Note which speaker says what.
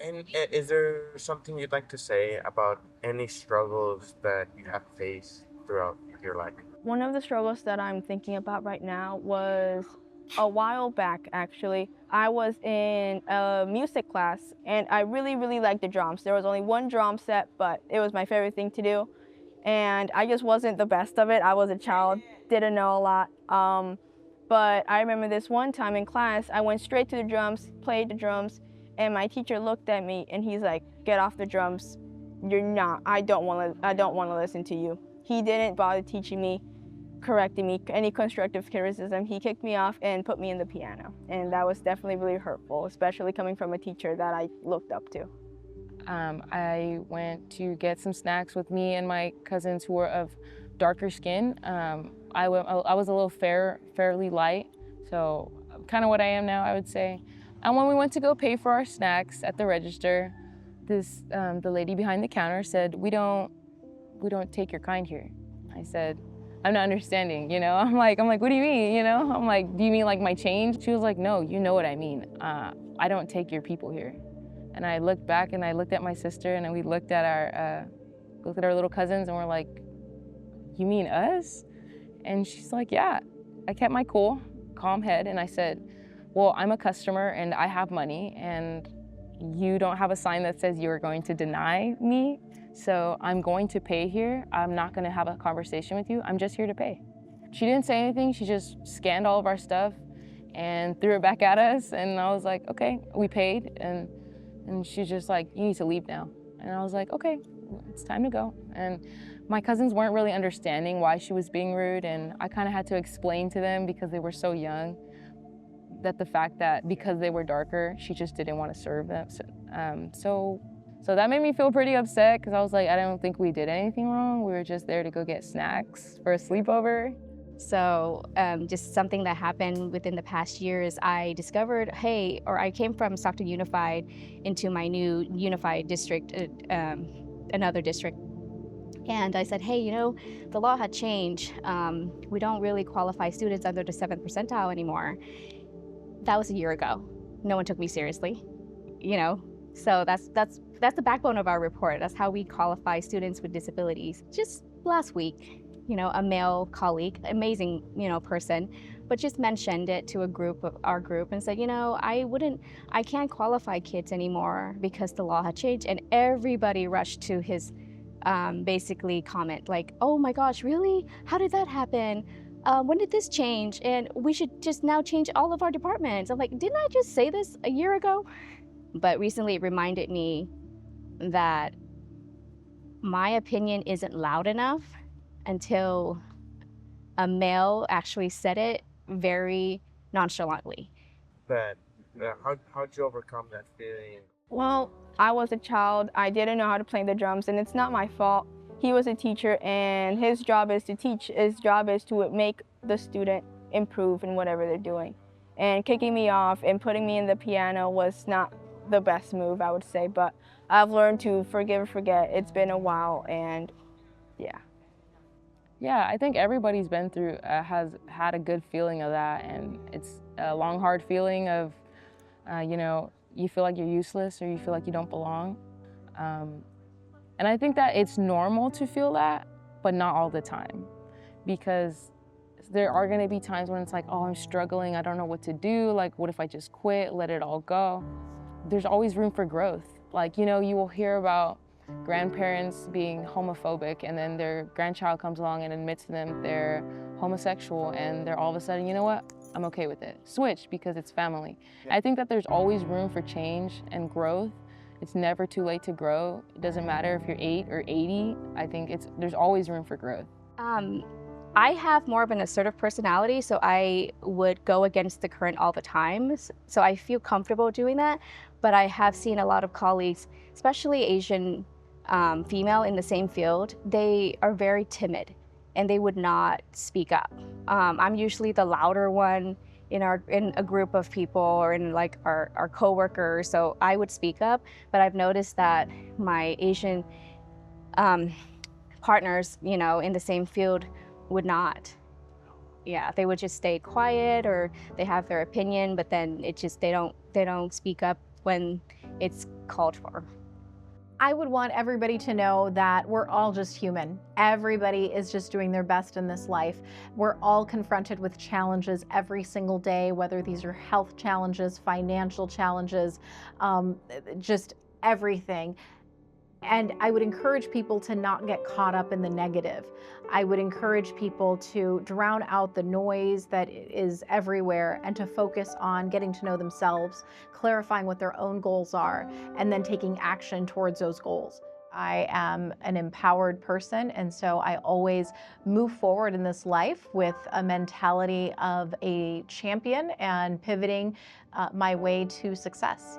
Speaker 1: And is there something you'd like to say about any struggles that you have faced throughout your life?
Speaker 2: One of the struggles that I'm thinking about right now was a while back, actually. I was in a music class and I really, really liked the drums. There was only one drum set, but it was my favorite thing to do. And I just wasn't the best of it. I was a child, didn't know a lot. But I remember this one time in class, I went straight to the drums, played the drums, and my teacher looked at me and he's like, "Get off the drums. You're not. I don't want to listen to you." He didn't bother teaching me, correcting me, any constructive criticism. He kicked me off and put me in the piano. And that was definitely really hurtful, especially coming from a teacher that I looked up to.
Speaker 3: I went to get some snacks with me and my cousins who were of darker skin. I was a little fairly light, so kind of what I am now, I would say. And when we went to go pay for our snacks at the register, the lady behind the counter said, we don't take your kind here." I said, "I'm not understanding, you know?" I'm like, what do you mean, you know? I'm like, "Do you mean like my change?" She was like, "No, you know what I mean. I don't take your people here." And I looked back and I looked at my sister and we looked at our little cousins and we're like, "You mean us?" And she's like, "Yeah." I kept my cool, calm head, and I said, "Well, I'm a customer and I have money and you don't have a sign that says you are going to deny me. So I'm going to pay here. I'm not gonna have a conversation with you. I'm just here to pay." She didn't say anything. She just scanned all of our stuff and threw it back at us. And I was like, okay, we paid. And she's just like, "You need to leave now." And I was like, okay, it's time to go. And my cousins weren't really understanding why she was being rude. And I kind of had to explain to them because they were so young that the fact that because they were darker, she just didn't want to serve them. So that made me feel pretty upset because I was like, I don't think we did anything wrong. We were just there to go get snacks for a sleepover.
Speaker 4: So just something that happened within the past year is I discovered, hey, or I came from Stockton Unified into my new Unified district, another district. And I said, hey, the law had changed. We don't really qualify students under the 7th percentile anymore. That was a year ago. No one took me seriously, you know? So that's the backbone of our report. That's how we qualify students with disabilities. Just last week, a male colleague, amazing, person, but just mentioned it to a group of our group and said, I can't qualify kids anymore because the law had changed. And everybody rushed to his basically comment like, oh my gosh, really? How did that happen? When did this change? And we should just now change all of our departments. I'm like, didn't I just say this a year ago? But recently it reminded me that my opinion isn't loud enough until a male actually said it very nonchalantly.
Speaker 1: That how'd you overcome that feeling?
Speaker 2: Well, I was a child. I didn't know how to play the drums, and it's not my fault. He was a teacher, and his job is to teach. His job is to make the student improve in whatever they're doing. And kicking me off and putting me in the piano was not the best move, I would say, but I've learned to forgive and forget. It's been a while, and yeah.
Speaker 3: Yeah, I think everybody's been through, has had a good feeling of that. And it's a long, hard feeling of, you feel like you're useless or you feel like you don't belong. Um, and I think that it's normal to feel that, but not all the time. Because there are gonna be times when it's like, oh, I'm struggling, I don't know what to do. Like, what if I just quit, let it all go? There's always room for growth. Like, you will hear about grandparents being homophobic and then their grandchild comes along and admits to them they're homosexual and they're all of a sudden, you know what, I'm okay with it. Switch because it's family. I think that there's always room for change and growth. It's never too late to grow. It doesn't matter if you're 8 or 80. I think there's always room for growth.
Speaker 4: Um, I have more of an assertive personality, so I would go against the current all the time. So I feel comfortable doing that. But I have seen a lot of colleagues, especially Asian female in the same field, they are very timid and they would not speak up. I'm usually the louder one in a group of people or in like our coworkers, so I would speak up. But I've noticed that my Asian partners, in the same field would not. Yeah, they would just stay quiet or they have their opinion, but then they don't speak up when it's called for.
Speaker 5: I would want everybody to know that we're all just human. Everybody is just doing their best in this life. We're all confronted with challenges every single day, whether these are health challenges, financial challenges, just everything. And I would encourage people to not get caught up in the negative. I would encourage people to drown out the noise that is everywhere and to focus on getting to know themselves, clarifying what their own goals are, and then taking action towards those goals. I am an empowered person, and so I always move forward in this life with a mentality of a champion and pivoting my way to success.